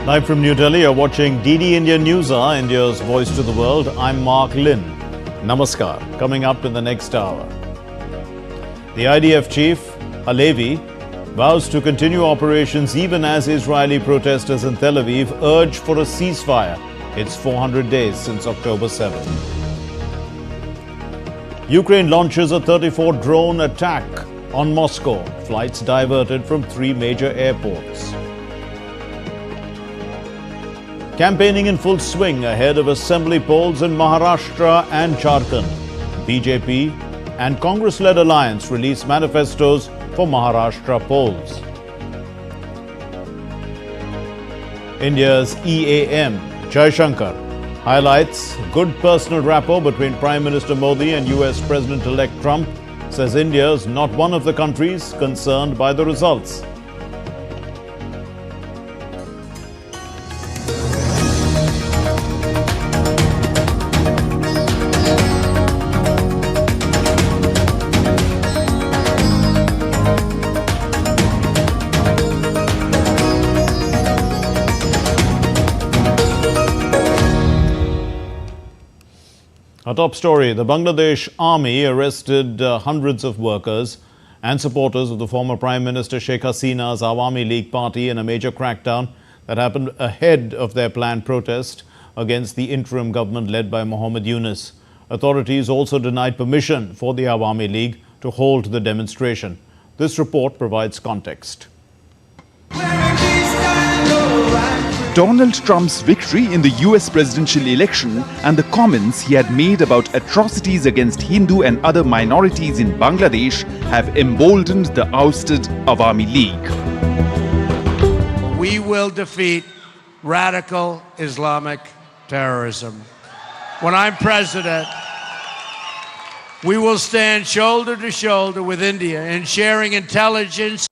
Live from New Delhi, you're watching DD India News Hour, India's voice to the world. I'm Mark Lynn. Namaskar. Coming up in the next hour. The IDF chief, Halevi, vows to continue operations even as Israeli protesters in Tel Aviv urge for a ceasefire. It's 400 days since October 7. Ukraine launches a 34 drone attack on Moscow. Flights diverted from 3 major airports. Campaigning in full swing ahead of assembly polls in Maharashtra and Jharkhand. BJP and Congress-led alliance release manifestos for Maharashtra polls. India's EAM, Jaishankar, highlights good personal rapport between Prime Minister Modi and US President-elect Trump, says India is not one of the countries concerned by the results. A top story, the Bangladesh army arrested hundreds of workers and supporters of the former Prime Minister Sheikh Hasina's Awami League party in a major crackdown that happened ahead of their planned protest against the interim government led by Mohammed Yunus. Authorities also denied permission for the Awami League to hold the demonstration. This report provides context. Donald Trump's victory in the US presidential election and the comments he had made about atrocities against Hindu and other minorities in Bangladesh have emboldened the ousted Awami League. We will defeat radical Islamic terrorism. When I'm president, we will stand shoulder to shoulder with India in sharing intelligence.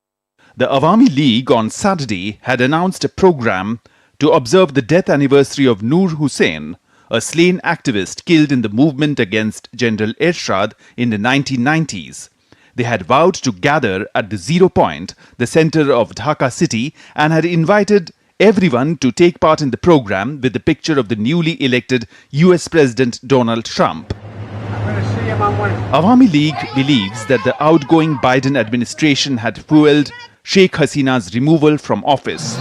The Awami League on Saturday had announced a program to observe the death anniversary of Noor Hussain, a slain activist killed in the movement against General Ershad in the 1990s. They had vowed to gather at the Zero Point, the center of Dhaka city, and had invited everyone to take part in the program with the picture of the newly elected US President Donald Trump. Awami League believes that the outgoing Biden administration had fueled Sheikh Hasina's removal from office.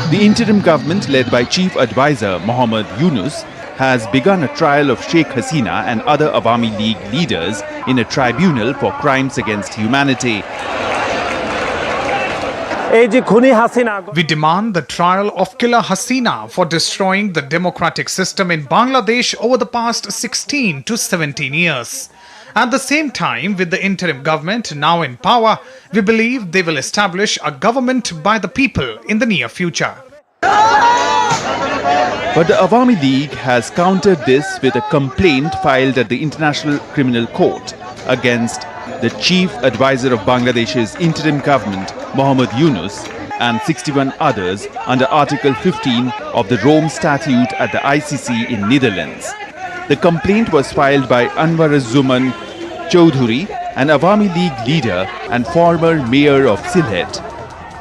The interim government, led by Chief Advisor Mohammed Yunus, has begun a trial of Sheikh Hasina and other Awami League leaders in a tribunal for crimes against humanity. We demand the trial of Killer Hasina for destroying the democratic system in Bangladesh over the past 16 to 17 years. At the same time, with the interim government now in power, we believe they will establish a government by the people in the near future. But the Awami League has countered this with a complaint filed at the International Criminal Court against the Chief Advisor of Bangladesh's interim government, Mohammed Yunus, and 61 others under Article 15 of the Rome Statute at the ICC in Netherlands. The complaint was filed by Anwar-uz-Zaman Chowdhury, an Awami League leader and former mayor of Sylhet.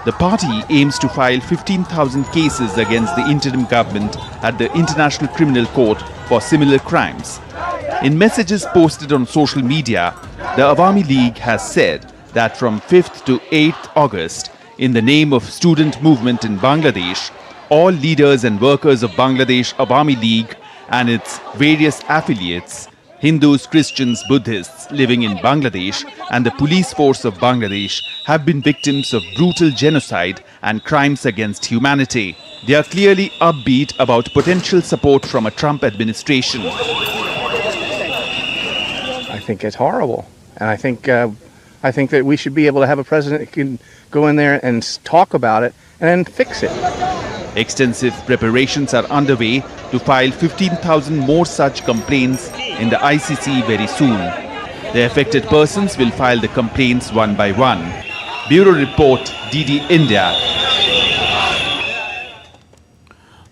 The party aims to file 15,000 cases against the interim government at the International Criminal Court for similar crimes. In messages posted on social media, the Awami League has said that from 5th to 8th August, in the name of student movement in Bangladesh, all leaders and workers of Bangladesh Awami League and its various affiliates, Hindus, Christians, Buddhists living in Bangladesh and the police force of Bangladesh have been victims of brutal genocide and crimes against humanity. They are clearly upbeat about potential support from a Trump administration. I think it's horrible. And I think that we should be able to have a president who can go in there and talk about it and then fix it. Extensive preparations are underway to file 15,000 more such complaints in the ICC very soon. The affected persons will file the complaints one by one. Bureau Report, DD India.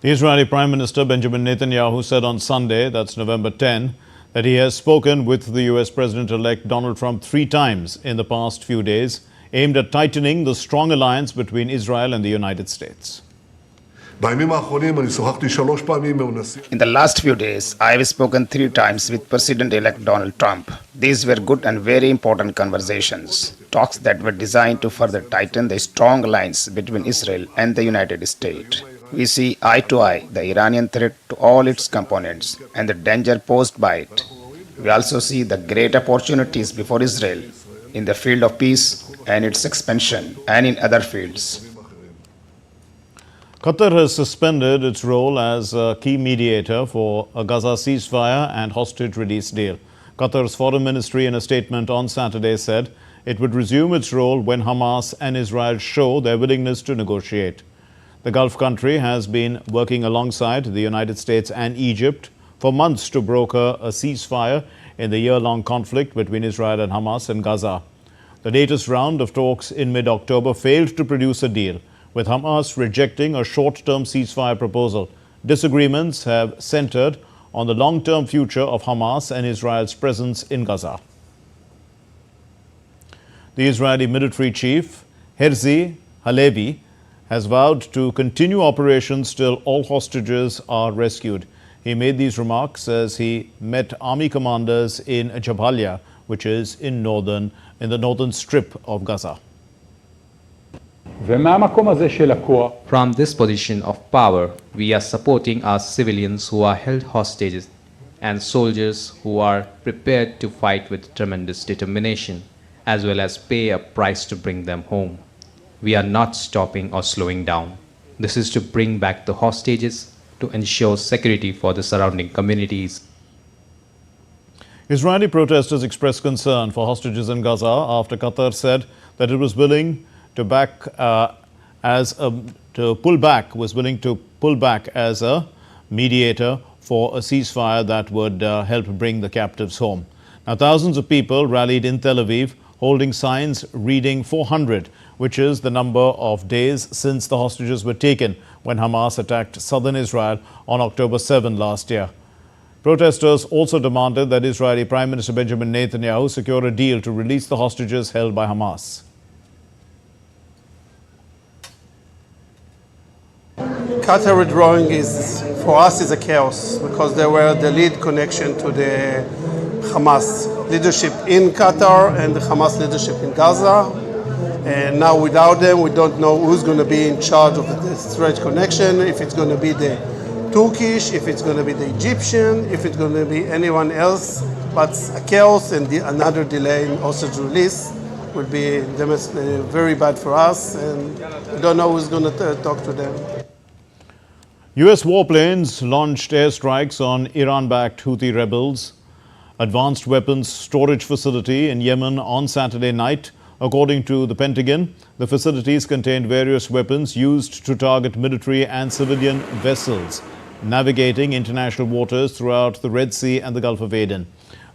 The Israeli Prime Minister Benjamin Netanyahu said on Sunday, that's November 10, that he has spoken with the US President-elect Donald Trump 3 times in the past few days aimed at tightening the strong alliance between Israel and the United States. In the last few days, I have spoken 3 times with President-elect Donald Trump. These were good and very important conversations, talks that were designed to further tighten the strong alliance between Israel and the United States. We see eye to eye the Iranian threat to all its components and the danger posed by it. We also see the great opportunities before Israel in the field of peace and its expansion and in other fields. Qatar has suspended its role as a key mediator for a Gaza ceasefire and hostage release deal. Qatar's foreign ministry in a statement on Saturday said it would resume its role when Hamas and Israel show their willingness to negotiate. The Gulf country has been working alongside the United States and Egypt for months to broker a ceasefire in the year-long conflict between Israel and Hamas in Gaza. The latest round of talks in mid-October failed to produce a deal, with Hamas rejecting a short-term ceasefire proposal. Disagreements have centered on the long-term future of Hamas and Israel's presence in Gaza. The Israeli military chief, Herzi Halevi, has vowed to continue operations till all hostages are rescued. He made these remarks as he met army commanders in Jabalia, which is in the northern strip of Gaza. From this position of power, we are supporting our civilians who are held hostages and soldiers who are prepared to fight with tremendous determination, as well as pay a price to bring them home. We are not stopping or slowing down. This is to bring back the hostages, to ensure security for the surrounding communities. Israeli protesters expressed concern for hostages in Gaza after Qatar said that it was willing to pull back as a mediator for a ceasefire that would help bring the captives home. Now, thousands of people rallied in Tel Aviv, holding signs reading 400, which is the number of days since the hostages were taken when Hamas attacked southern Israel on October 7 last year. Protesters also demanded that Israeli Prime Minister Benjamin Netanyahu secure a deal to release the hostages held by Hamas. Qatar withdrawing for us is a chaos because they were the lead connection to the Hamas leadership in Qatar and the Hamas leadership in Gaza. And now without them, we don't know who's going to be in charge of the threat connection, if it's going to be the Turkish, if it's going to be the Egyptian, if it's going to be anyone else. But a chaos and another delay in hostage release will be very bad for us, and we don't know who's going to talk to them. U.S. warplanes launched airstrikes on Iran-backed Houthi rebels' advanced weapons storage facility in Yemen on Saturday night. According to the Pentagon, the facilities contained various weapons used to target military and civilian vessels navigating international waters throughout the Red Sea and the Gulf of Aden.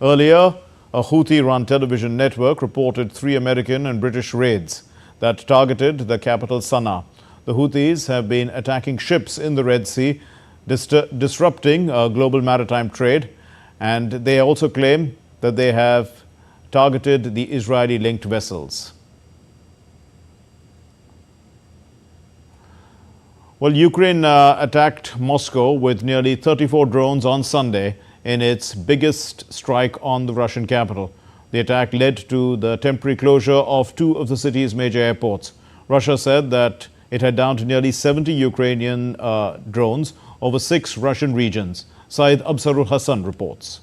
Earlier, a Houthi-run television network reported 3 American and British raids that targeted the capital Sana'a. The Houthis have been attacking ships in the Red Sea, disrupting global maritime trade, and they also claim that they have targeted the Israeli-linked vessels. Well, Ukraine attacked Moscow with nearly 34 drones on Sunday in its biggest strike on the Russian capital. The attack led to the temporary closure of 2 of the city's major airports. Russia said that it had downed nearly 70 Ukrainian drones over 6 Russian regions. Saeed Absarul Hassan reports.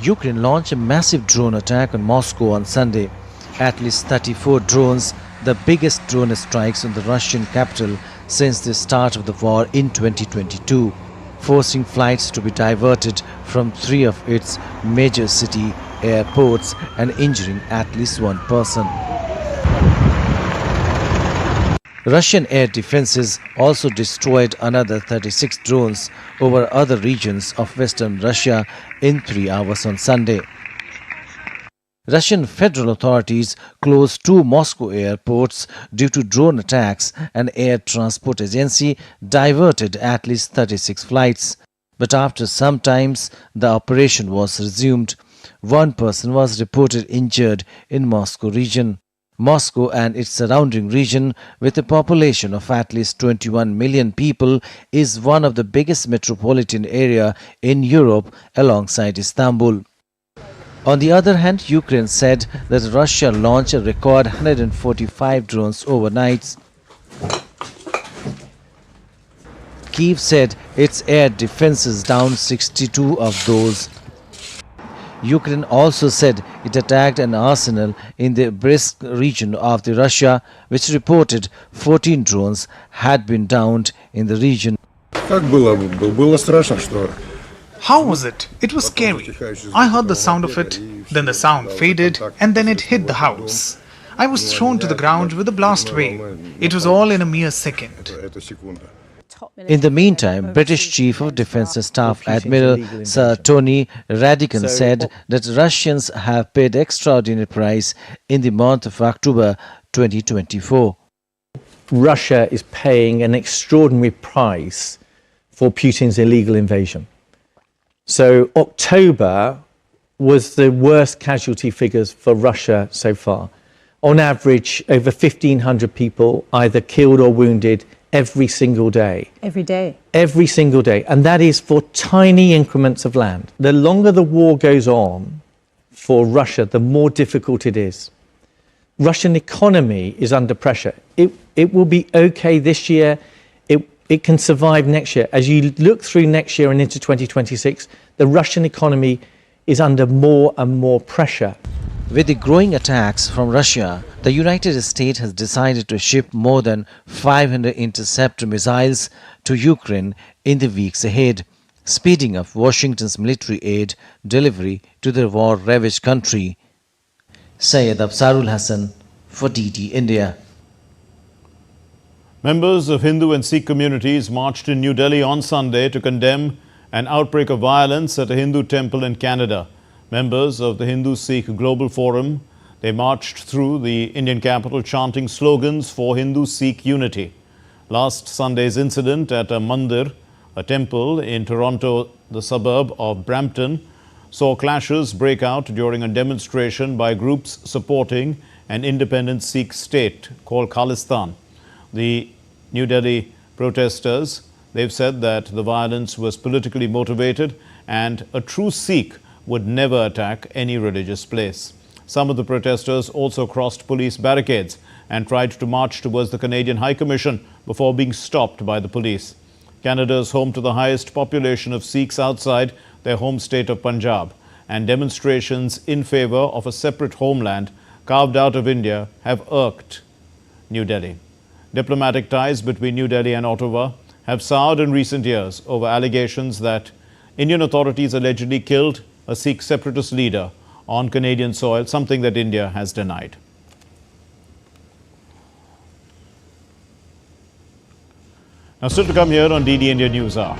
Ukraine launched a massive drone attack on Moscow on Sunday. At least 34 drones, the biggest drone strikes on the Russian capital since the start of the war in 2022, forcing flights to be diverted from 3 of its major city airports and injuring at least 1 person. Russian air defenses also destroyed another 36 drones over other regions of western Russia in 3 hours on Sunday. Russian federal authorities closed 2 Moscow airports due to drone attacks, and Air Transport Agency diverted at least 36 flights. But after some time, the operation was resumed. One person was reported injured in Moscow region. Moscow and its surrounding region, with a population of at least 21 million people, is one of the biggest metropolitan area in Europe alongside Istanbul. On the other hand, Ukraine said that Russia launched a record 145 drones overnight. Kyiv said its air defenses downed 62 of those. Ukraine also said it attacked an arsenal in the Bryansk region of the Russia, which reported 14 drones had been downed in the region. How was it? It was scary. I heard the sound of it, then the sound faded, and then it hit the house. I was thrown to the ground with a blast wave. It was all in a mere second. In the meantime, British Chief of Defence Staff Admiral Sir Tony Radakin said that Russians have paid extraordinary price in the month of October 2024. Russia is paying an extraordinary price for Putin's illegal invasion. So October was the worst casualty figures for Russia so far. On average, over 1,500 people either killed or wounded every single day. Every day? Every single day. And that is for tiny increments of land. The longer the war goes on for Russia, the more difficult it is. Russian economy is under pressure. It will be okay this year. It can survive next year. As you look through next year and into 2026, the Russian economy is under more and more pressure. With the growing attacks from Russia, the United States has decided to ship more than 500 interceptor missiles to Ukraine in the weeks ahead, speeding up Washington's military aid delivery to the war-ravaged country. Syed Absarul Hassan for DD India. Members of Hindu and Sikh communities marched in New Delhi on Sunday to condemn an outbreak of violence at a Hindu temple in Canada. Members of the Hindu-Sikh Global Forum, they marched through the Indian capital chanting slogans for Hindu-Sikh unity. Last Sunday's incident at a mandir, a temple in Toronto, the suburb of Brampton, saw clashes break out during a demonstration by groups supporting an independent Sikh state called Khalistan. The New Delhi protesters, they've said that the violence was politically motivated and a true Sikh would never attack any religious place. Some of the protesters also crossed police barricades and tried to march towards the Canadian High Commission before being stopped by the police. Canada is home to the highest population of Sikhs outside their home state of Punjab, and demonstrations in favor of a separate homeland carved out of India have irked New Delhi. Diplomatic ties between New Delhi and Ottawa have soured in recent years over allegations that Indian authorities allegedly killed a Sikh separatist leader on Canadian soil, something that India has denied. Now, still to come here on DD India News Hour.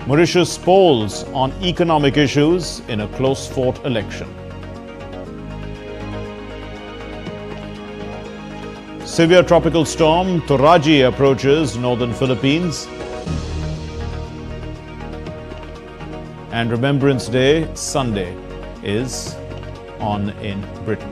Mauritius polls on economic issues in a close-fought election. Severe tropical storm Toraji approaches northern Philippines. And Remembrance Day, Sunday, is on in Britain.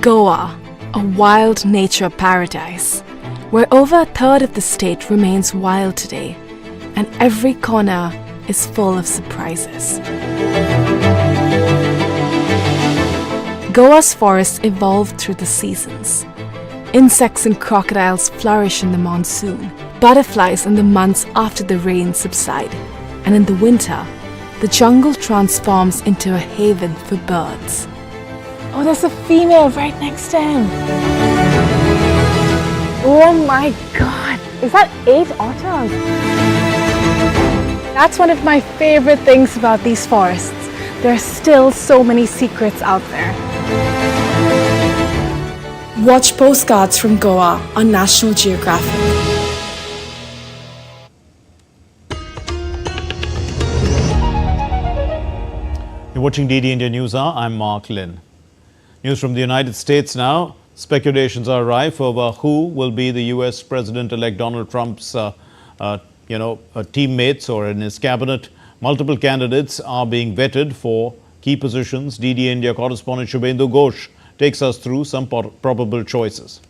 Goa, a wild nature paradise, where over a third of the state remains wild today, and every corner is full of surprises. Goa's forests evolved through the seasons. Insects and crocodiles flourish in the monsoon, butterflies in the months after the rains subside, and in the winter, the jungle transforms into a haven for birds. Oh, there's a female right next to him. Oh my God, is that 8 otters? That's one of my favorite things about these forests. There are still so many secrets out there. Watch postcards from Goa on National Geographic. You're watching DD India News Hour. I'm Mark Lynn. News from the United States now. Speculations are rife over who will be the U.S. President-elect Donald Trump's, teammates or in his cabinet. Multiple candidates are being vetted for key positions. DD India correspondent Shubhendu Ghosh takes us through some probable choices.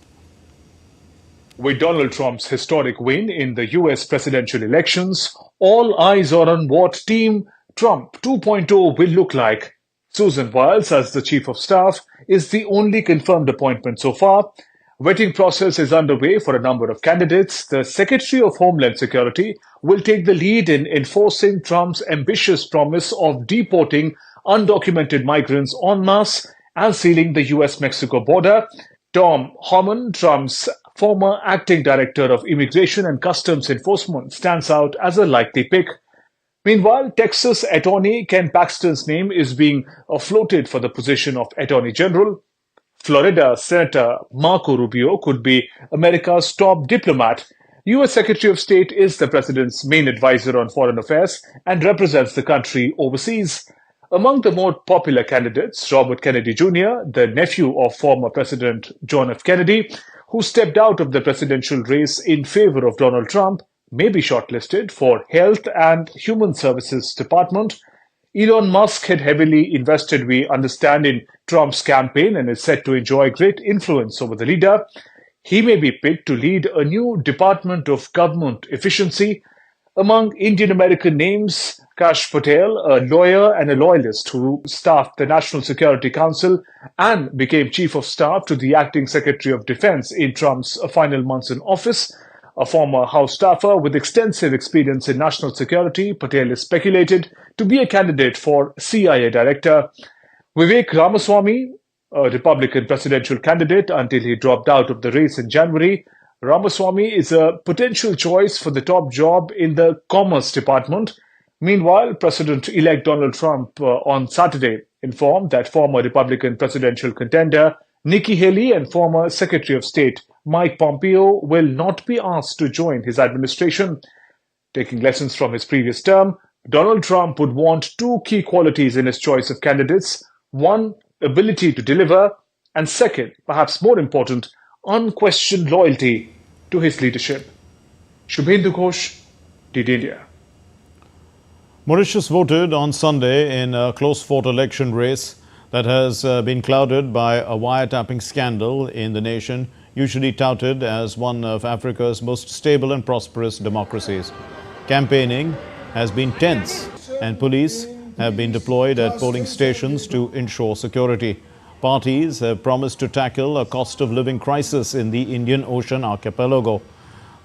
With Donald Trump's historic win in the US presidential elections, all eyes are on what Team Trump 2.0 will look like. Susan Wiles, as the Chief of Staff, is the only confirmed appointment so far. Vetting process is underway for a number of candidates. The Secretary of Homeland Security will take the lead in enforcing Trump's ambitious promise of deporting undocumented migrants en masse and sealing the US-Mexico border. Tom Homan, Trump's former acting director of Immigration and Customs Enforcement, stands out as a likely pick. Meanwhile, Texas attorney Ken Paxton's name is being floated for the position of Attorney General. Florida Senator Marco Rubio could be America's top diplomat. U.S. Secretary of State is the president's main advisor on foreign affairs and represents the country overseas. Among the more popular candidates, Robert Kennedy Jr., the nephew of former President John F. Kennedy, who stepped out of the presidential race in favor of Donald Trump, may be shortlisted for Health and Human Services Department. Elon Musk had heavily invested, we understand, in Trump's campaign and is set to enjoy great influence over the leader. He may be picked to lead a new Department of Government Efficiency. Among Indian-American names, Kash Patel, a lawyer and a loyalist who staffed the National Security Council and became Chief of Staff to the Acting Secretary of Defense in Trump's final months in office. A former House staffer with extensive experience in national security, Patel is speculated to be a candidate for CIA Director. Vivek Ramaswamy, a Republican presidential candidate until he dropped out of the race in January. Ramaswamy is a potential choice for the top job in the Commerce Department. Meanwhile, President-elect Donald Trump on Saturday informed that former Republican presidential contender Nikki Haley and former Secretary of State Mike Pompeo will not be asked to join his administration. Taking lessons from his previous term, Donald Trump would want two key qualities in his choice of candidates. One, ability to deliver, and second, perhaps more important, unquestioned loyalty to his leadership. Shubhendu Ghosh, DD India. Mauritius voted on Sunday in a close-fought election race that has been clouded by a wiretapping scandal in the nation, usually touted as one of Africa's most stable and prosperous democracies. Campaigning has been tense and police have been deployed at polling stations to ensure security. Parties have promised to tackle a cost of living crisis in the Indian Ocean archipelago.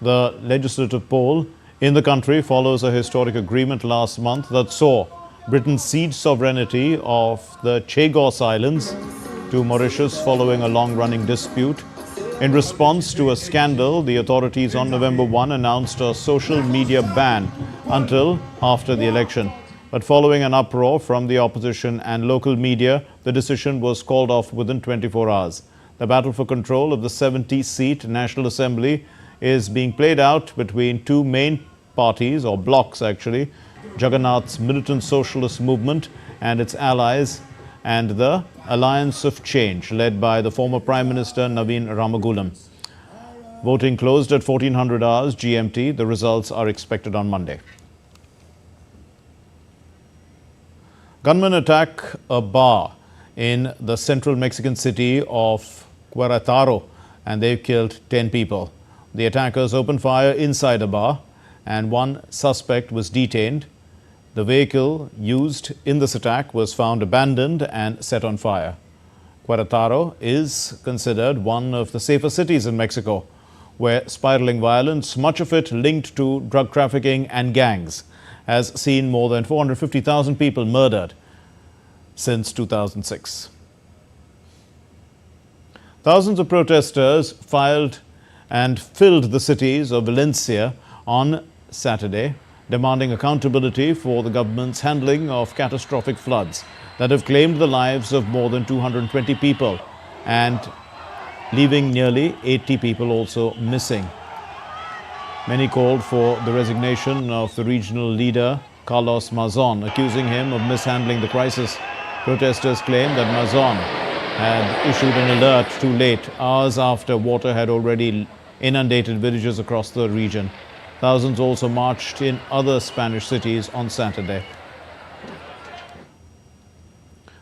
The legislative poll in the country follows a historic agreement last month that saw Britain cede sovereignty of the Chagos Islands to Mauritius following a long-running dispute. In response to a scandal, the authorities on November 1 announced a social media ban until after the election. But following an uproar from the opposition and local media, the decision was called off within 24 hours. The battle for control of the 70-seat National Assembly is being played out between two main parties, or blocs actually, Jagannath's militant socialist movement and its allies, and the Alliance of Change, led by the former Prime Minister Naveen Ramagulam. Voting closed at 1400 hours GMT. The results are expected on Monday. Gunmen attack a bar in the central Mexican city of Querétaro and they've killed 10 people. The attackers opened fire inside a bar and one suspect was detained. The vehicle used in this attack was found abandoned and set on fire. Querétaro is considered one of the safer cities in Mexico, where spiraling violence, much of it linked to drug trafficking and gangs, has seen more than 450,000 people murdered since 2006. Thousands of protesters filed and filled the cities of Valencia on Saturday, demanding accountability for the government's handling of catastrophic floods that have claimed the lives of more than 220 people and leaving nearly 80 people also missing. Many called for the resignation of the regional leader, Carlos Mazon, accusing him of mishandling the crisis. Protesters claim that Mazon had issued an alert too late, hours after water had already inundated villages across the region. Thousands also marched in other Spanish cities on Saturday.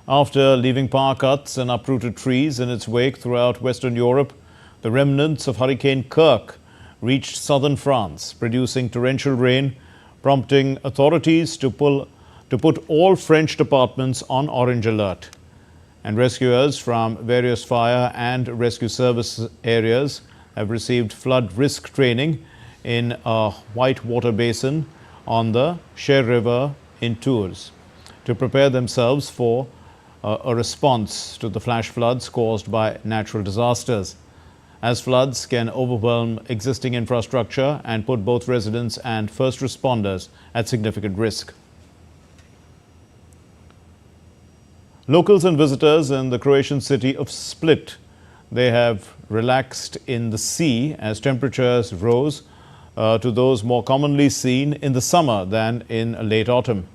After leaving power cuts and uprooted trees in its wake throughout Western Europe, the remnants of Hurricane Kirk reached southern France, producing torrential rain, prompting authorities to put all French departments on orange alert. And rescuers from various fire and rescue service areas have received flood risk training in a whitewater basin on the Cher River in Tours to prepare themselves for a response to the flash floods caused by natural disasters, as floods can overwhelm existing infrastructure and put both residents and first responders at significant risk. Locals and visitors in the Croatian city of Split, they have relaxed in the sea as temperatures rose to those more commonly seen in the summer than in late autumn.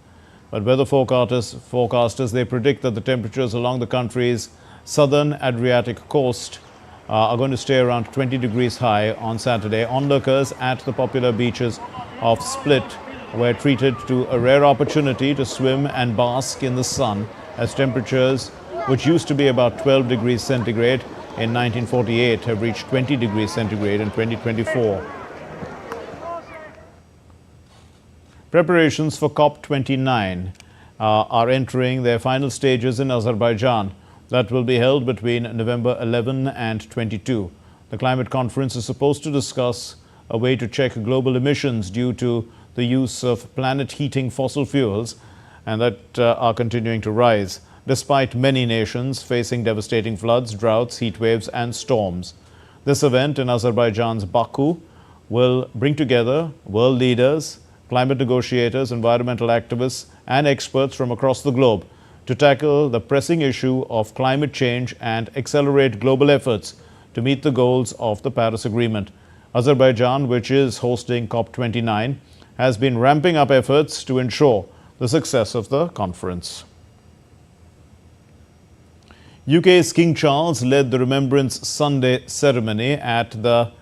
But weather forecasters, they predict that the temperatures along the country's southern Adriatic coast are going to stay around 20 degrees high on Saturday. Onlookers at the popular beaches of Split were treated to a rare opportunity to swim and bask in the sun, as temperatures, which used to be about 12 degrees centigrade in 1948, have reached 20 degrees centigrade in 2024. Preparations for COP29 are entering their final stages in Azerbaijan. That will be held between November 11 and 22. The climate conference is supposed to discuss a way to check global emissions due to the use of planet-heating fossil fuels, and that are continuing to rise, despite many nations facing devastating floods, droughts, heat waves and storms. This event in Azerbaijan's Baku will bring together world leaders, climate negotiators, environmental activists and experts from across the globe to tackle the pressing issue of climate change and accelerate global efforts to meet the goals of the Paris Agreement. Azerbaijan, which is hosting COP29, has been ramping up efforts to ensure the success of the conference. UK's King Charles led the Remembrance Sunday ceremony at the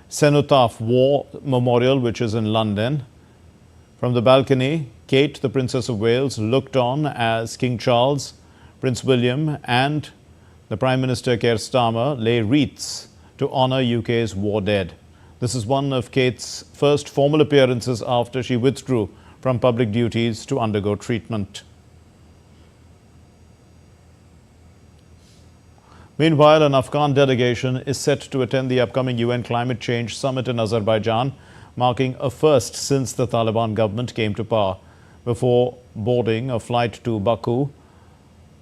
Cenotaph War Memorial, which is in London. From the balcony, Kate, the Princess of Wales, looked on as King Charles, Prince William and the Prime Minister Keir Starmer lay wreaths to honour UK's war dead. This is one of Kate's first formal appearances after she withdrew from public duties to undergo treatment. Meanwhile, an Afghan delegation is set to attend the upcoming UN Climate Change Summit in Azerbaijan, marking a first since the Taliban government came to power. Before boarding a flight to Baku,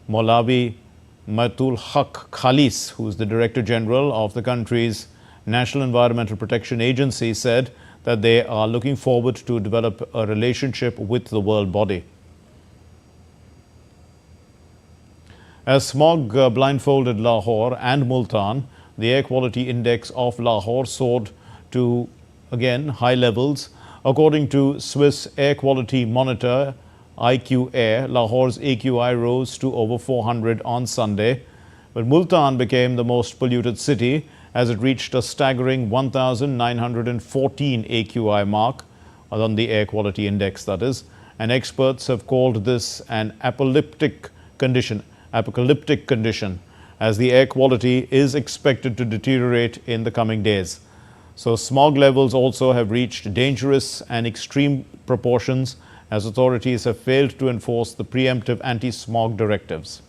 Maulavi Matul Haq Khalis, who is the Director General of the country's National Environmental Protection Agency, said that they are looking forward to develop a relationship with the world body. As smog blindfolded Lahore and Multan, the air quality index of Lahore soared to again high levels. According to Swiss air quality monitor IQ Air, Lahore's AQI rose to over 400 on Sunday, but Multan became the most polluted city as it reached a staggering 1,914 AQI mark on the air quality index, that is, and experts have called this an apocalyptic condition, as the air quality is expected to deteriorate in the coming days. So smog levels also have reached dangerous and extreme proportions as authorities have failed to enforce the preemptive anti-smog directives.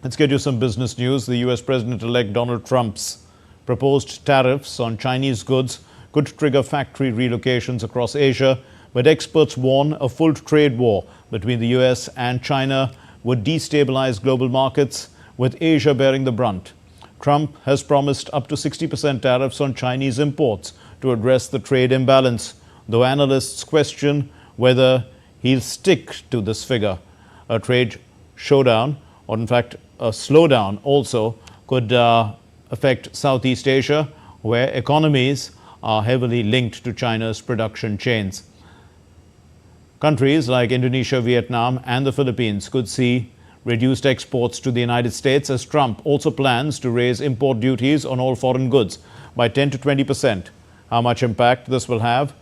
Let's get you some business news. The US President-elect Donald Trump's proposed tariffs on Chinese goods could trigger factory relocations across Asia, but experts warn a full trade war between the US and China would destabilize global markets, with Asia bearing the brunt. Trump has promised up to 60% tariffs on Chinese imports to address the trade imbalance, though analysts question whether he'll stick to this figure. A trade showdown, or in fact a slowdown, also could affect Southeast Asia, where economies are heavily linked to China's production chains. Countries like Indonesia, Vietnam and the Philippines could see reduced exports to the United States, as Trump also plans to raise import duties on all foreign goods by 10 to 20%. How much impact this will have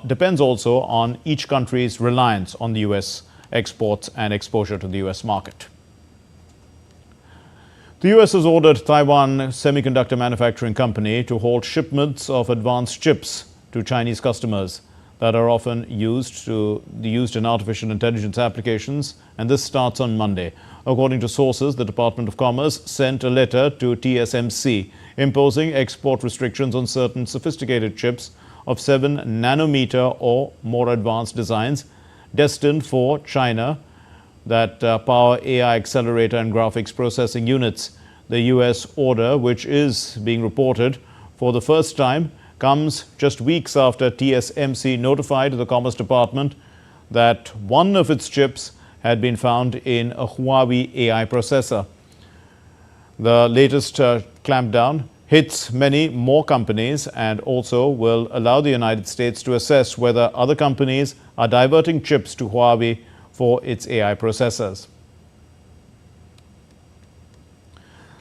depends also on each country's reliance on the U.S. exports and exposure to the U.S. market. The U.S. has ordered Taiwan Semiconductor Manufacturing Company to halt shipments of advanced chips to Chinese customers that are often used in artificial intelligence applications, and this starts on Monday. According to sources, the Department of Commerce sent a letter to TSMC imposing export restrictions on certain sophisticated chips of 7 nanometer or more advanced designs destined for China that power AI accelerator and graphics processing units. The U.S. order, which is being reported for the first time, comes just weeks after TSMC notified the Commerce Department that one of its chips had been found in a Huawei AI processor. The latest clampdown hits many more companies and also will allow the United States to assess whether other companies are diverting chips to Huawei for its AI processors.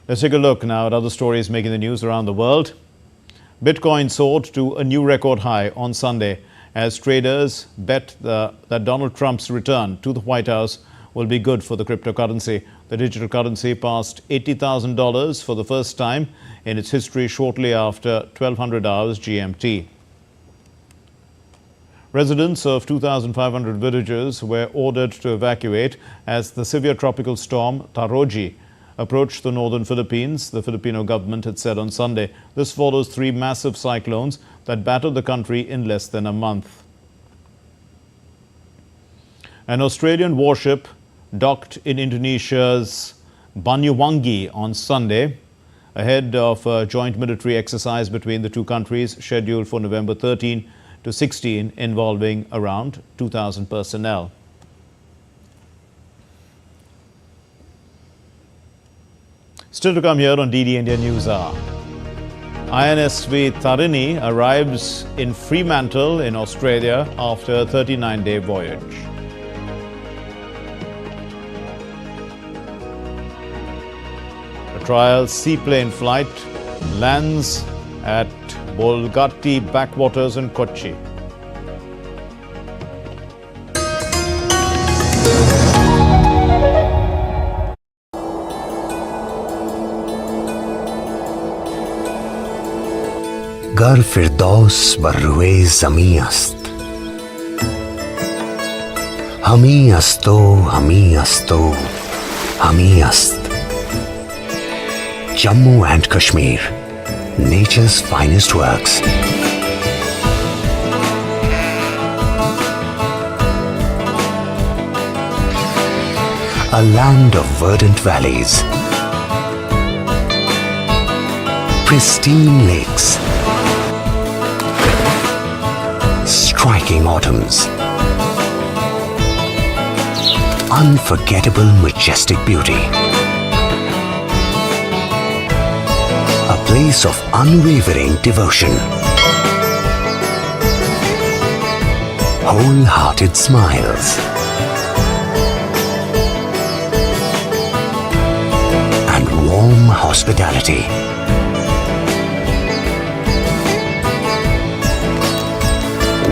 Let's take a look now at other stories making the news around the world. Bitcoin soared to a new record high on Sunday as traders bet that Donald Trump's return to the White House will be good for the cryptocurrency. The digital currency passed $80,000 for the first time in its history shortly after 1200 hours GMT. Residents of 2,500 villages were ordered to evacuate as the severe tropical storm Taroji approached the northern Philippines, the Filipino government had said on Sunday. This follows 3 massive cyclones that battered the country in less than a month. An Australian warship docked in Indonesia's Banyuwangi on Sunday ahead of a joint military exercise between the two countries scheduled for November 13 to 16 involving around 2,000 personnel. Still to come here on DD India News Hour. INSV Tarini arrives in Fremantle in Australia after a 39-day voyage. A trial seaplane flight lands at Bolgatti backwaters in Kochi. गर फिरदौस बर्रुए ज़मी अस्त हमी अस्तो हमी अस्तो हमी अस्त Jammu and Kashmir, nature's finest works. A land of verdant valleys, pristine lakes, striking autumns, unforgettable majestic beauty. A place of unwavering devotion, wholehearted smiles, and warm hospitality.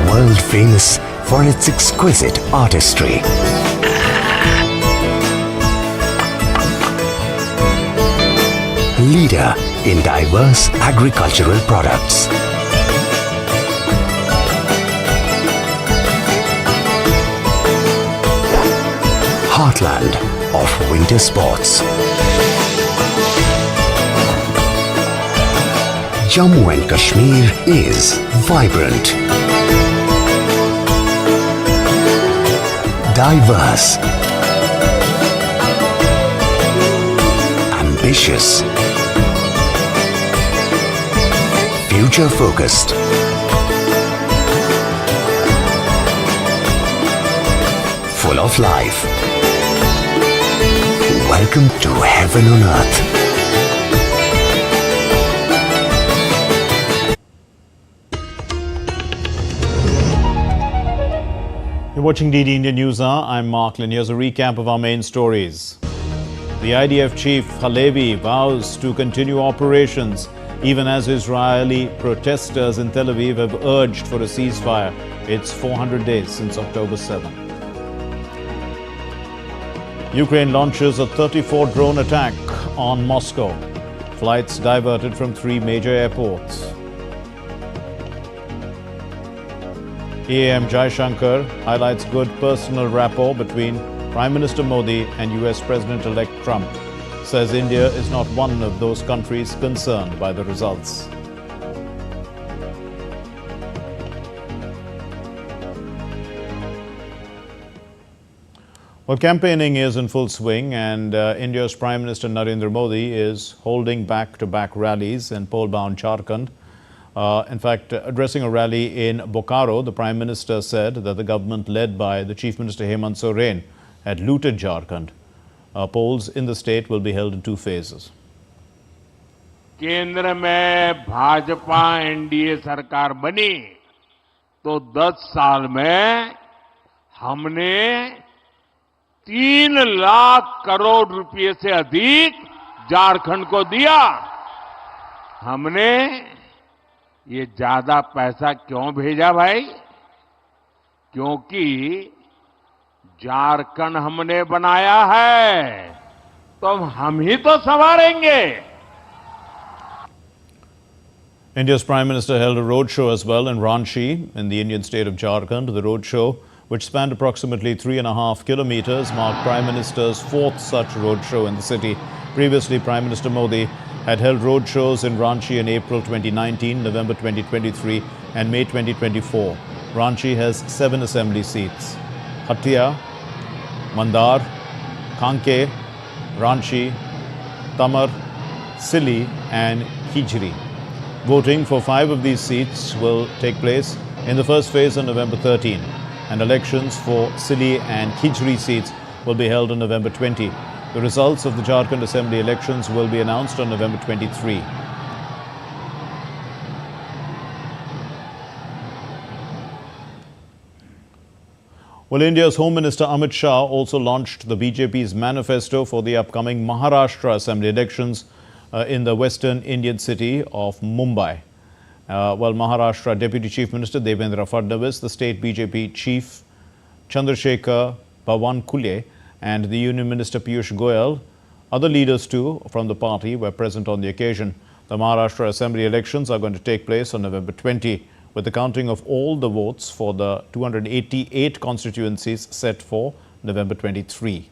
World famous for its exquisite artistry. Leader in diverse agricultural products. Heartland of winter sports. Jammu and Kashmir is vibrant, diverse, ambitious, future-focused, full of life. Welcome to heaven on earth. You're watching DD India News Hour. I'm Mark Lynn. Here's a recap of our main stories. The IDF chief Halevi vows to continue operations even as Israeli protesters in Tel Aviv have urged for a ceasefire. It's 400 days since October 7. Ukraine launches a 34 drone attack on Moscow. Flights diverted from 3 major airports. EAM Jaishankar highlights good personal rapport between Prime Minister Modi and US President-elect Trump. Says India is not one of those countries concerned by the results. Well, campaigning is in full swing, and India's Prime Minister Narendra Modi is holding back-to-back rallies in poll-bound Jharkhand. In fact, addressing a rally in Bokaro, the Prime Minister said that the government led by the Chief Minister Hemant Soren had looted Jharkhand. Polls in the state will be held in 2 phases. केंद्र में Bhajpa NDA सरकार बनी तो 10 साल में हमने 3 लाख करोड़ रुपए से अधिक झारखंड को दिया। हमने ये ज्यादा पैसा क्यों भेजा भाई? क्योंकि झारखंड हमने बनाया है, तो हम ही तो संवारेंगे। India's Prime Minister held a roadshow as well in Ranchi in the Indian state of Jharkhand. The roadshow, which spanned approximately 3.5 kilometers, marked Prime Minister's 4th such roadshow in the city. Previously, Prime Minister Modi had held roadshows in Ranchi in April 2019, November 2023 and May 2024. Ranchi has 7 assembly seats: Hatia, Mandar, Kanke, Ranchi, Tamar, Sili and Khijri. Voting for 5 of these seats will take place in the first phase on November 13, and elections for Sili and Khijri seats will be held on November 20. The results of the Jharkhand Assembly elections will be announced on November 23. Well, India's Home Minister Amit Shah also launched the BJP's manifesto for the upcoming Maharashtra Assembly elections in the western Indian city of Mumbai. Maharashtra Deputy Chief Minister Devendra Fadnavis, the state BJP Chief Chandrasekhar Bawankule and the Union Minister Piyush Goyal, other leaders too from the party, were present on the occasion. The Maharashtra Assembly elections are going to take place on November 20, with the counting of all the votes for the 288 constituencies set for November 23.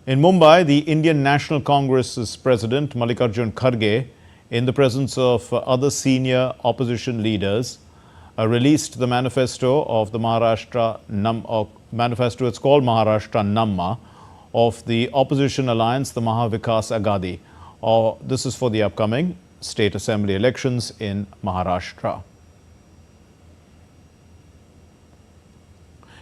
In Mumbai, the Indian National Congress's President Mallikarjun Kharge, in the presence of other senior opposition leaders, released the manifesto of the Maharashtra manifesto. It's called Maharashtra Namma, of the opposition alliance, the Mahavikas Agadi. This is for the upcoming state assembly elections in Maharashtra.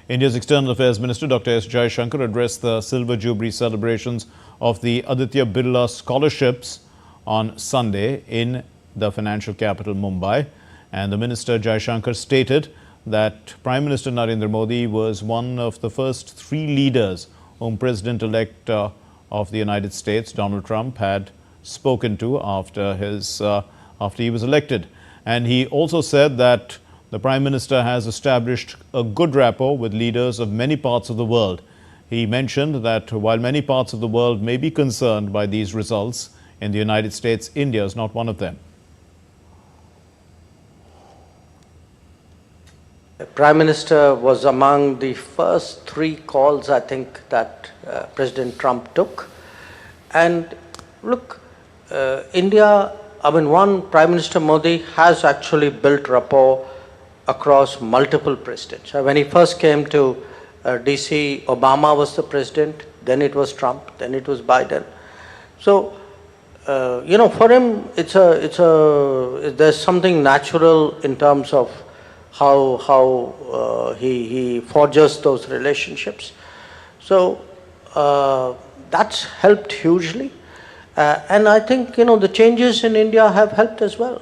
India's External Affairs Minister Dr. S. Jaishankar addressed the Silver Jubilee celebrations of the Aditya Birla Scholarships on Sunday in the financial capital Mumbai. And the Minister Jaishankar stated that Prime Minister Narendra Modi was one of the first 3 leaders whom President-elect of the United States, Donald Trump, had spoken to after he was elected. And he also said that the Prime Minister has established a good rapport with leaders of many parts of the world. He mentioned that while many parts of the world may be concerned by these results, in the United States, India is not one of them. The Prime Minister was among the first 3 calls, I think, that President Trump took. And look, India, Prime Minister Modi has actually built rapport across multiple presidents. When he first came to DC, Obama was the president, then it was Trump, then it was Biden. So, for him, there's something natural in terms of how he forges those relationships. So that's helped hugely. And I think, the changes in India have helped as well.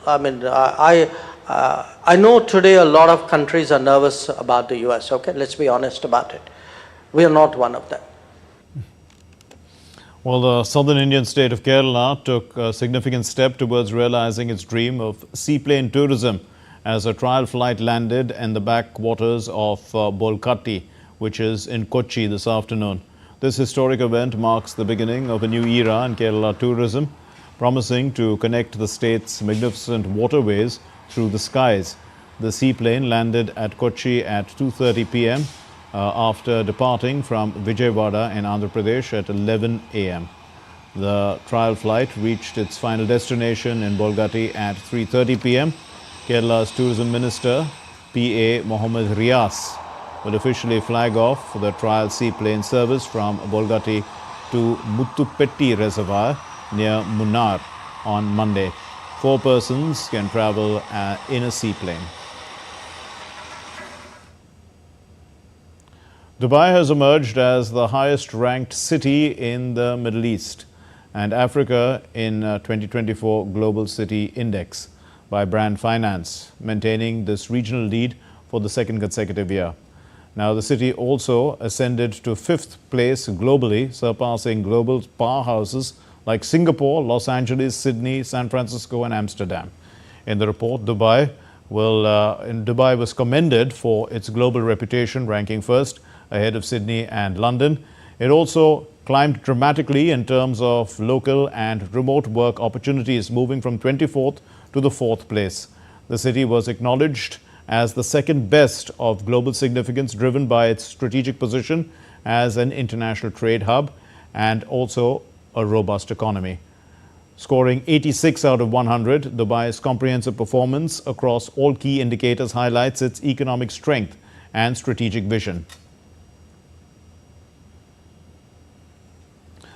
I know today a lot of countries are nervous about the US, okay? Let's be honest about it. We are not one of them. Well, the southern Indian state of Kerala took a significant step towards realizing its dream of seaplane tourism as a trial flight landed in the backwaters of Bolkati, which is in Kochi this afternoon. This historic event marks the beginning of a new era in Kerala tourism, promising to connect the state's magnificent waterways through the skies. The seaplane landed at Kochi at 2:30 p.m. After departing from Vijayawada in Andhra Pradesh at 11 a.m. The trial flight reached its final destination in Bolgati at 3:30 p.m. Kerala's Tourism Minister P.A. Mohammed Rias will officially flag off the trial seaplane service from Bolgati to Muttupetti Reservoir near Munnar on Monday. 4 persons can travel in a seaplane. Dubai has emerged as the highest ranked city in the Middle East and Africa in 2024 Global City Index by Brand Finance, maintaining this regional lead for the second consecutive year. Now, the city also ascended to 5th place globally, surpassing global powerhouses like Singapore, Los Angeles, Sydney, San Francisco and Amsterdam. In the report, Dubai was commended for its global reputation, ranking first ahead of Sydney and London. It also climbed dramatically in terms of local and remote work opportunities, moving from 24th to the 4th place. The city was acknowledged as the second best of global significance, driven by its strategic position as an international trade hub and also a robust economy. Scoring 86 out of 100, Dubai's comprehensive performance across all key indicators highlights its economic strength and strategic vision.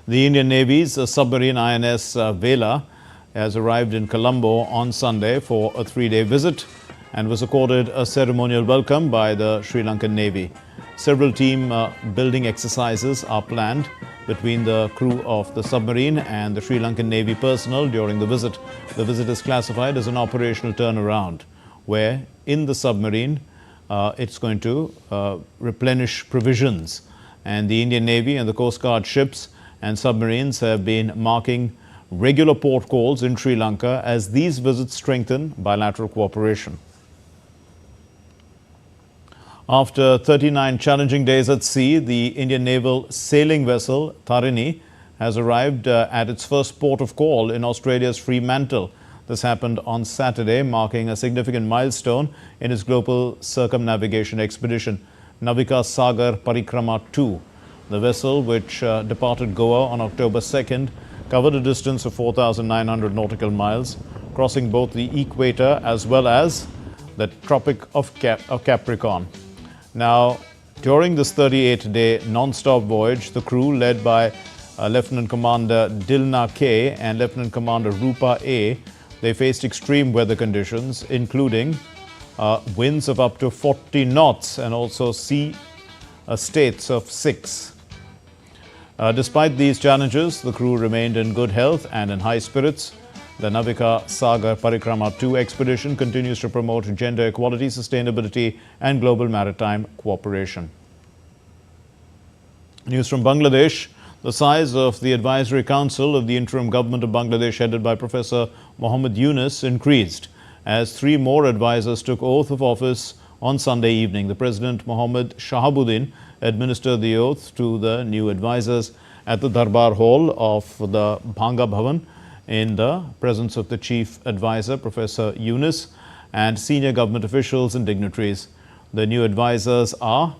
The Indian Navy's submarine INS Vela has arrived in Colombo on Sunday for a 3-day visit and was accorded a ceremonial welcome by the Sri Lankan Navy. Several team building exercises are planned between the crew of the submarine and the Sri Lankan Navy personnel during the visit. The visit is classified as an operational turnaround, where in the submarine it's going to replenish provisions. And the Indian Navy and the Coast Guard ships and submarines have been marking regular port calls in Sri Lanka as these visits strengthen bilateral cooperation. After 39 challenging days at sea, the Indian naval sailing vessel Tarini has arrived at its first port of call in Australia's Fremantle. This happened on Saturday, marking a significant milestone in its global circumnavigation expedition, Navika Sagar Parikrama 2. The vessel, which departed Goa on October 2nd, covered a distance of 4,900 nautical miles, crossing both the equator as well as the Tropic of Capricorn. Now, during this 38-day non-stop voyage, the crew, led by Lieutenant Commander Dilna K and Lieutenant Commander Rupa A, they faced extreme weather conditions, including winds of up to 40 knots and also sea states of 6. Despite these challenges, the crew remained in good health and in high spirits. The Navika Sagar Parikrama 2 expedition continues to promote gender equality, sustainability and global maritime cooperation. News from Bangladesh. The size of the Advisory Council of the interim government of Bangladesh, headed by Professor Mohammed Yunus, increased as 3 more advisors took oath of office on Sunday evening. The President, Mohammed Shahabuddin, administered the oath to the new advisors at the Darbar Hall of the Bhanga Bhavan in the presence of the Chief Advisor, Professor Yunus, and senior government officials and dignitaries. The new advisors are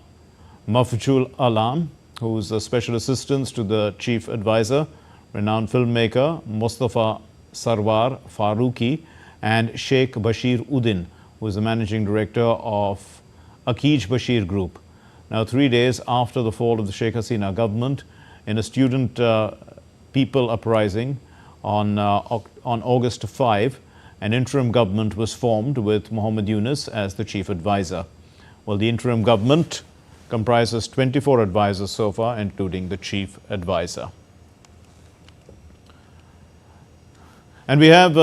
Mafjul Alam, who is a special assistant to the Chief Advisor, renowned filmmaker Mustafa Sarwar Farooqi, and Sheikh Bashir Uddin, who is the managing director of Akij Bashir Group. Now, 3 days after the fall of the Sheikh Hasina government, in a student people uprising on August 5, an interim government was formed with Mohammed Yunus as the chief advisor. Well, the interim government comprises 24 advisors so far, including the chief advisor. And we have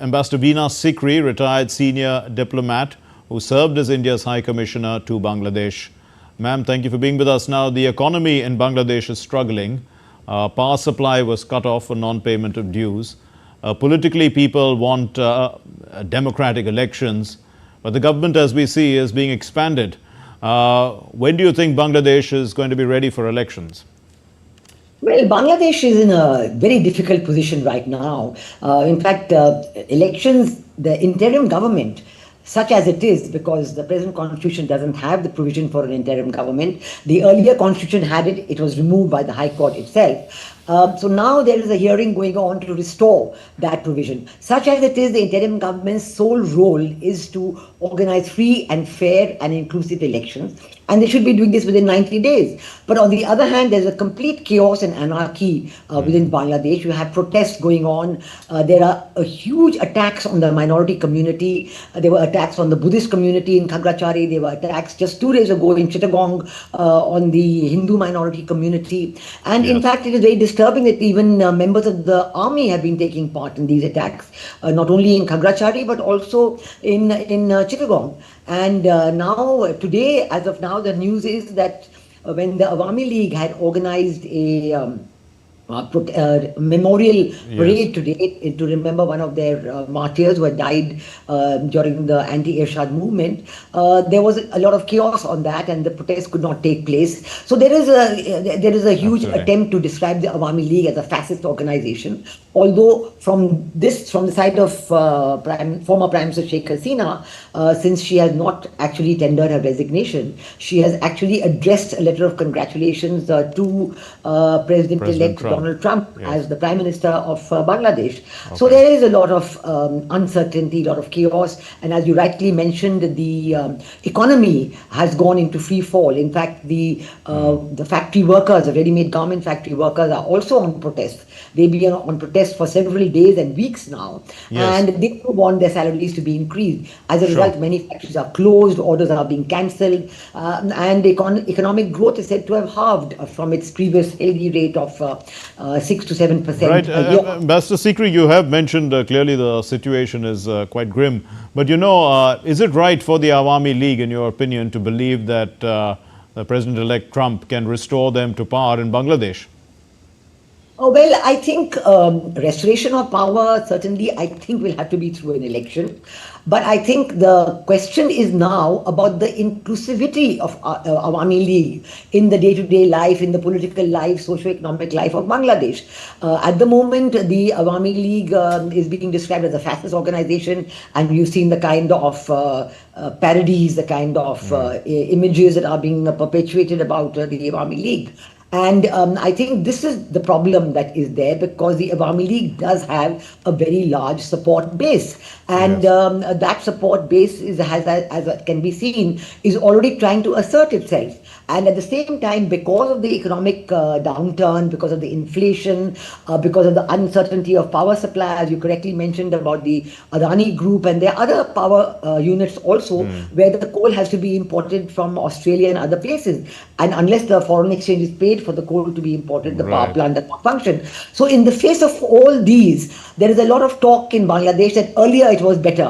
Ambassador Veena Sikri, retired senior diplomat who served as India's High Commissioner to Bangladesh. Ma'am, thank you for being with us. Now, the economy in Bangladesh is struggling, Power supply was cut off for non-payment of dues. Politically, people want democratic elections, but the government, as we see, is being expanded. When do you think Bangladesh is going to be ready for elections? Well, Bangladesh is in a very difficult position right now. In fact, elections, the interim government, such as it is, because the present constitution doesn't have the provision for an interim government. The earlier constitution had it, it was removed by the High Court itself. So now there is a hearing going on to restore that provision. Such as it is, the interim government's sole role is to organize free and fair and inclusive elections, and they should be doing this within 90 days. But on the other hand, there's a complete chaos and anarchy within Bangladesh. You have protests going on. There are huge attacks on the minority community. There were attacks on the Buddhist community in Khagrachari. There were attacks just 2 days ago in Chittagong on the Hindu minority community. And in fact, it is very disturbing that even members of the army have been taking part in these attacks, not only in Khagrachari but also in Chittagong. And now, today, as of now, the news is that when the Awami League had organized a memorial parade today to remember one of their martyrs who had died during the anti-Irshad movement, there was a lot of chaos on that, and the protest could not take place. So there is a huge attempt to describe the Awami League as a fascist organization. Although from the side of former Prime Minister Sheikh Hasina, since she has not actually tendered her resignation, she has actually addressed a letter of congratulations to President-elect Donald Trump as the Prime Minister of Bangladesh. Okay. So there is a lot of uncertainty, a lot of chaos, and as you rightly mentioned, the economy has gone into free fall. In fact, the factory workers, the ready-made garment factory workers, are also on protest. They've been on protest for several days and weeks now, and they want their salaries to be increased. As a result, many factories are closed, orders are being cancelled, and economic growth is said to have halved from its previous healthy rate of 6 to 7% right. a year. Ambassador Sikri, you have mentioned clearly the situation is quite grim. But is it right for the Awami League, in your opinion, to believe that the President-elect Trump can restore them to power in Bangladesh? Oh, well, I think restoration of power, certainly, I think will have to be through an election. But I think the question is now about the inclusivity of Awami League in the day-to-day life, in the political life, socio-economic life of Bangladesh. At the moment, the Awami League is being described as a fascist organization, and you've seen the kind of parodies, the kind of images that are being perpetuated about the Awami League. And I think this is the problem that is there, because the Awami League does have a very large support base. And that support base, as can be seen, is already trying to assert itself. And at the same time, because of the economic downturn, because of the inflation, because of the uncertainty of power supply, as you correctly mentioned about the Adani Group, and there are other power units also where the coal has to be imported from Australia and other places. And unless the foreign exchange is paid for the coal to be imported, the power plant does not function. So in the face of all these, there is a lot of talk in Bangladesh that earlier it was better.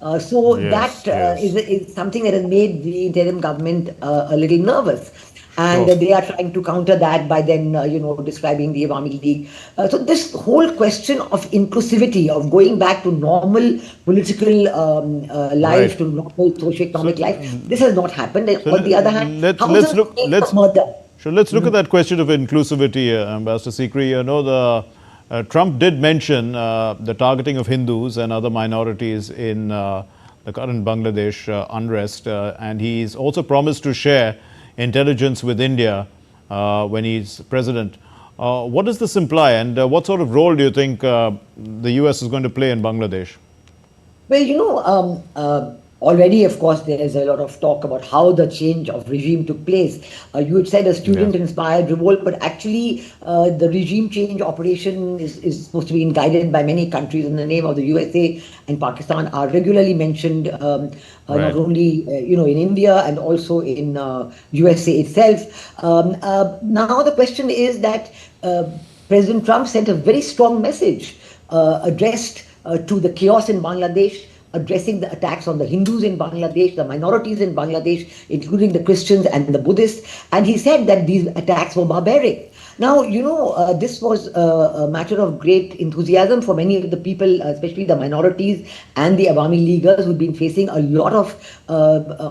Is something that has made the interim government a little nervous. And they are trying to counter that by then, describing the Awami League. So this whole question of inclusivity, of going back to normal political life, to normal socio-economic life, this has not happened. On the other hand, let's look at that question of inclusivity, Ambassador Sikri. Trump did mention the targeting of Hindus and other minorities in the current Bangladesh unrest, and he's also promised to share intelligence with India when he's president. What does this imply, and what sort of role do you think the US is going to play in Bangladesh? Well, already, of course, there is a lot of talk about how the change of regime took place. You had said a student-inspired revolt, but actually the regime change operation is supposed to be guided by many countries, and the name of the USA and Pakistan are regularly mentioned, not only in India and also in USA itself. Now the question is that President Trump sent a very strong message addressed to the chaos in Bangladesh, addressing the attacks on the Hindus in Bangladesh, the minorities in Bangladesh, including the Christians and the Buddhists. And he said that these attacks were barbaric. Now, this was a matter of great enthusiasm for many of the people, especially the minorities and the Awami Leaguers who've been facing a lot of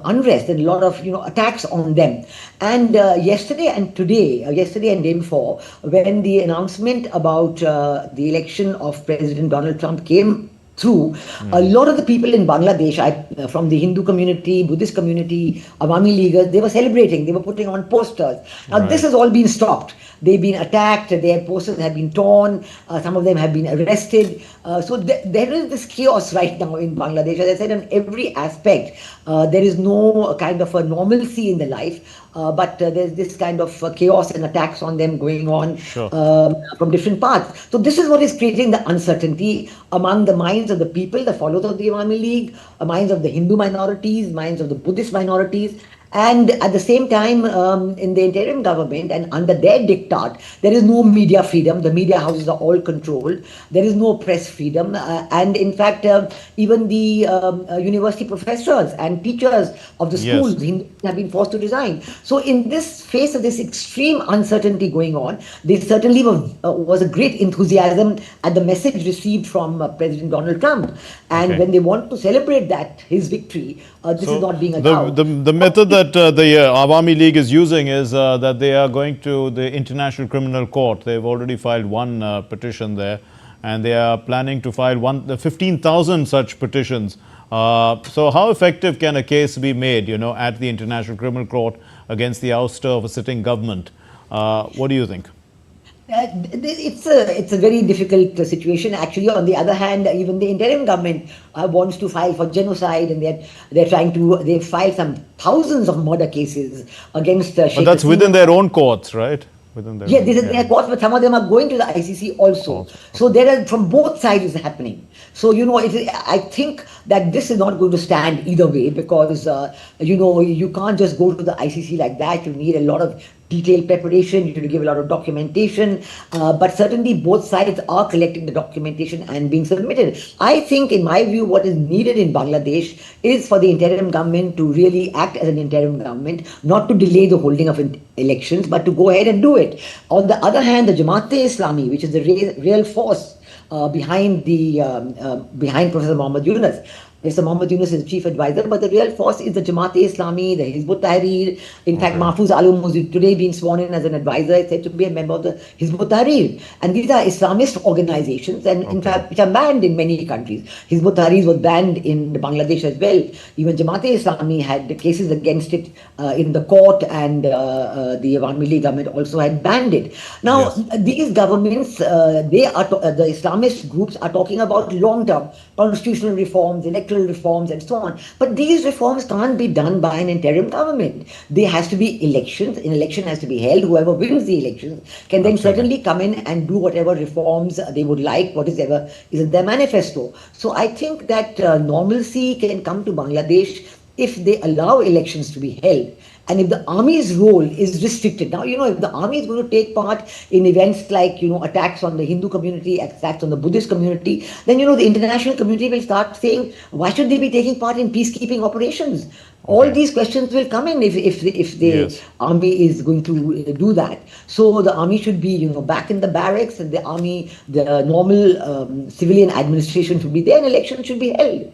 unrest and a lot of attacks on them. And yesterday and day before, when the announcement about the election of President Donald Trump came through, a lot of the people in Bangladesh, from the Hindu community, Buddhist community, Awami Leaguers, they were celebrating, they were putting on posters. Now, this has all been stopped. They've been attacked, their posters have been torn, some of them have been arrested. So there is this chaos right now in Bangladesh. As I said, on every aspect, there is no kind of a normalcy in the life, but there's this kind of chaos and attacks on them going on from different parts. So this is what is creating the uncertainty among the minds of the people, the followers of the Awami League, minds of the Hindu minorities, minds of the Buddhist minorities. And at the same time, in the interim government and under their diktat, there is no media freedom. The media houses are all controlled. There is no press freedom. And in fact, even the university professors and teachers of the schools have been forced to resign. So in this face of this extreme uncertainty going on, there certainly was a great enthusiasm at the message received from President Donald Trump. And when they want to celebrate that, his victory, this is not being allowed. The method that the Awami League is using is that they are going to the International Criminal Court. They've already filed one petition there, and they are planning to file 15,000 such petitions. So how effective can a case be made, at the International Criminal Court against the ouster of a sitting government? What do you think? It's a very difficult situation. Actually, on the other hand, even the interim government wants to file for genocide, and they've filed some thousands of murder cases against Sheikh But that's Hasina. within their own courts, right? Yeah, this is their courts, but some of them are going to the ICC also. So there are, from both sides is happening. So, I think that this is not going to stand either way, because, you can't just go to the ICC like that. You need a lot of detailed preparation, you need to give a lot of documentation, but certainly both sides are collecting the documentation and being submitted. I think, in my view, what is needed in Bangladesh is for the interim government to really act as an interim government, not to delay the holding of elections, but to go ahead and do it. On the other hand, the Jamaat-e-Islami, which is the real force behind Professor Muhammad Yunus. Mr. Muhammad Yunus is the chief advisor, but the real force is the Jamaat-e-Islami, the Hizb ut-Tahrir. In fact, Mahfouz Alam, who's today being sworn in as an advisor, is said to be a member of the Hizb ut-Tahrir. And these are Islamist organizations, and in fact, which are banned in many countries. Hizb ut-Tahrir was banned in Bangladesh as well. Even Jamaat-e-Islami had cases against it in the court, and the Awami League government also had banned it. Now, these governments, the Islamist groups are talking about long-term constitutional reforms, electoral reforms, and so on. But these reforms can't be done by an interim government. There has to be elections. An election has to be held. Whoever wins the elections can then certainly come in and do whatever reforms they would like, whatever is in their manifesto. So I think that normalcy can come to Bangladesh if they allow elections to be held. And if the army's role is restricted. Now, if the army is going to take part in events like, attacks on the Hindu community, attacks on the Buddhist community, then, the international community will start saying, why should they be taking part in peacekeeping operations? All these questions will come in if the army is going to do that. So the army should be, back in the barracks, and the army, the normal civilian administration should be there, and elections should be held.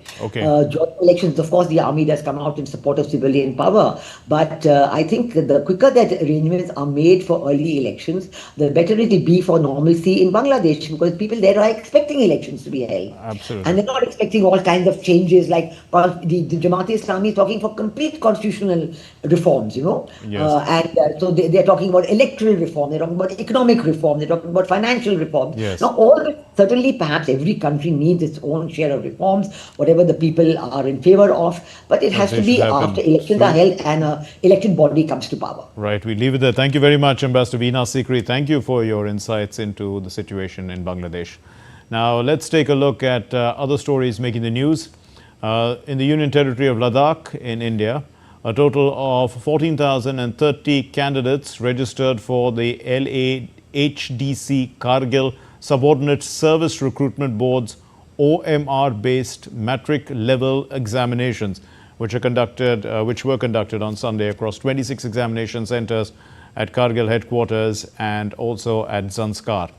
Joint elections, of course, the army does come out in support of civilian power, but I think that the quicker that arrangements are made for early elections, the better it will be for normalcy in Bangladesh, because people there are expecting elections to be held. Absolutely. And they're not expecting all kinds of changes, like the Jamaat-e-Islami is talking for complete constitutional reforms, and so they're talking about electoral reform, they're talking about economic reform, they're talking about financial reform. Now, certainly, perhaps every country needs its own share of reforms, whatever the people are in favor of, but it has to be after elections are held and an elected body comes to power. Right, we leave it there. Thank you very much, Ambassador Veena Sikri. Thank you for your insights into the situation in Bangladesh. Now, let's take a look at other stories making the news. In the Union Territory of Ladakh in India, a total of 14,030 candidates registered for the LAHDC Kargil Subordinate Service Recruitment Board's OMR-based matric level examinations, which were conducted on Sunday across 26 examination centers at Kargil headquarters and also at Zanskar.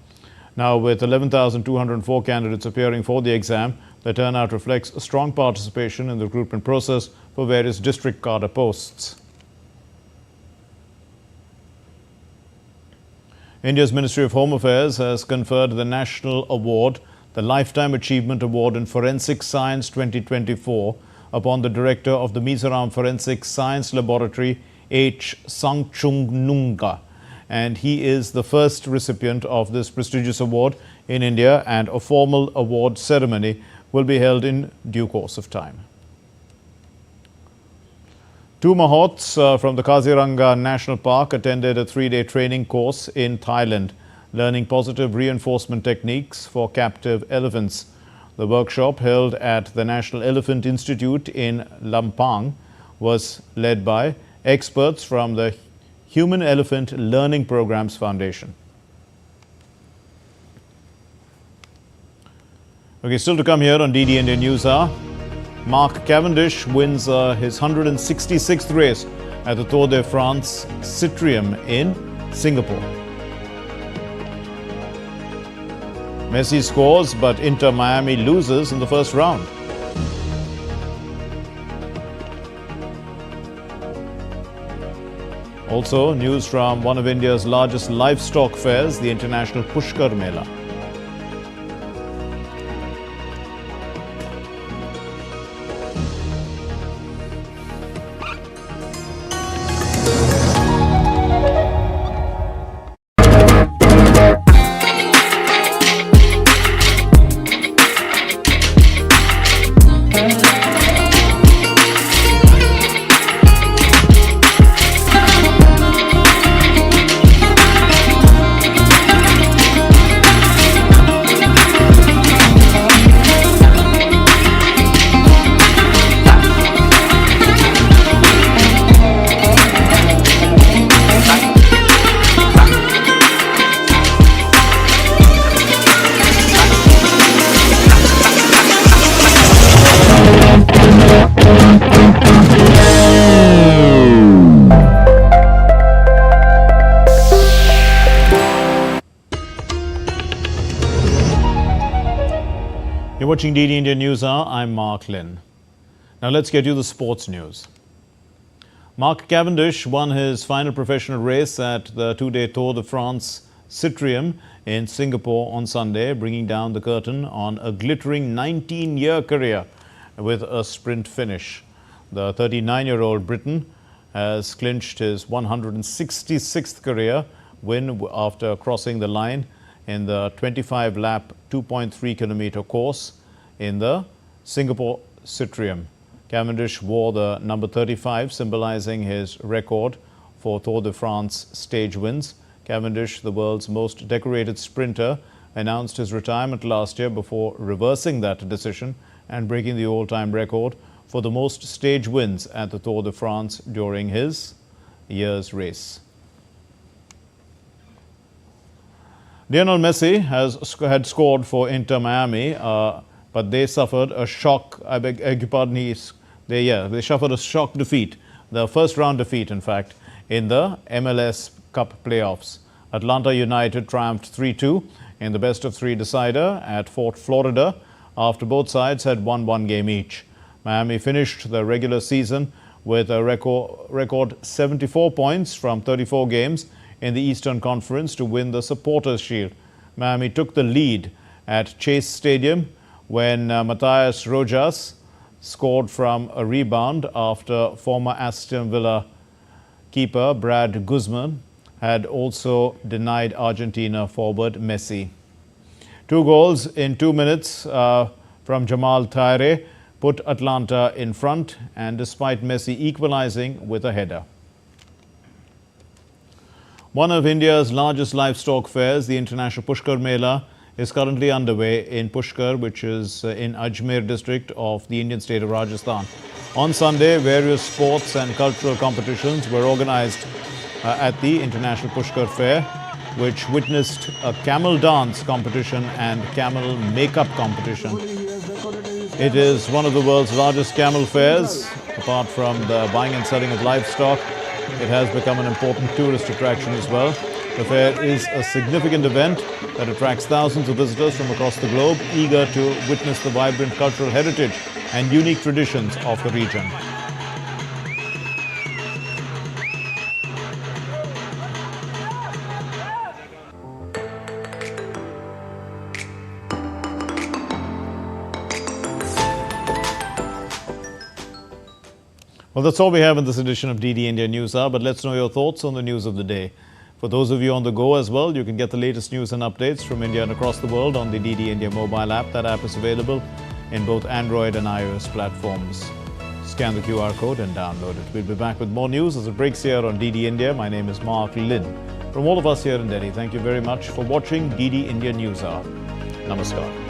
Now, with 11,204 candidates appearing for the exam, the turnout reflects a strong participation in the recruitment process for various district cadre posts. India's Ministry of Home Affairs has conferred the National Award, the Lifetime Achievement Award in Forensic Science 2024, upon the director of the Mizoram Forensic Science Laboratory, H. Sangchung-nunga. And he is the first recipient of this prestigious award in India, and a formal award ceremony will be held in due course of time. Two Mahots from the Kaziranga National Park attended a 3-day training course in Thailand, learning positive reinforcement techniques for captive elephants. The workshop, held at the National Elephant Institute in Lampang, was led by experts from the Human Elephant Learning Programs Foundation. Okay, still to come here on DD India News Hour. Mark Cavendish wins his 166th race at the Tour de France Citrium in Singapore. Messi scores, but Inter Miami loses in the first round. Also, news from one of India's largest livestock fairs, the International Pushkar Mela. You're watching DD India News Hour. I'm Mark Lynn. Now let's get you the sports news. Mark Cavendish won his final professional race at the 2-day Tour de France Citrium in Singapore on Sunday, bringing down the curtain on a glittering 19-year career with a sprint finish. The 39-year-old Briton has clinched his 166th career win after crossing the line in the 25-lap, 2.3-kilometer course in the Singapore Citrium. Cavendish wore the number 35, symbolizing his record for Tour de France stage wins. Cavendish, the world's most decorated sprinter, announced his retirement last year before reversing that decision and breaking the all-time record for the most stage wins at the Tour de France during his year's race. Lionel Messi had scored for Inter Miami, but they suffered a shock. I beg your pardon. They suffered a shock defeat, the first round defeat, in fact, in the MLS Cup playoffs. Atlanta United triumphed 3-2 in the best-of-3 decider at Fort Florida after both sides had won one game each. Miami finished the regular season with a record 74 points from 34 games in the Eastern Conference to win the Supporters' Shield. Miami took the lead at Chase Stadium when Matthias Rojas scored from a rebound after former Aston Villa keeper Brad Guzman had also denied Argentina forward Messi. 2 goals in 2 minutes from Jamal Taire put Atlanta in front, and despite Messi equalizing with a header. One of India's largest livestock fairs, the International Pushkar Mela, is currently underway in Pushkar, which is in Ajmer district of the Indian state of Rajasthan. On Sunday, various sports and cultural competitions were organized at the International Pushkar Fair, which witnessed a camel dance competition and camel makeup competition. It is one of the world's largest camel fairs. Apart from the buying and selling of livestock, It has become an important tourist attraction as well. The fair is a significant event that attracts thousands of visitors from across the globe, eager to witness the vibrant cultural heritage and unique traditions of the region. Well, that's all we have in this edition of DD India News Hour, but let's know your thoughts on the news of the day. For those of you on the go as well, you can get the latest news and updates from India and across the world on the DD India mobile app. That app is available in both Android and iOS platforms. Scan the QR code and download it. We'll be back with more news as it breaks here on DD India. My name is Mark Lin. From all of us here in Delhi, thank you very much for watching DD India News Hour. Namaskar.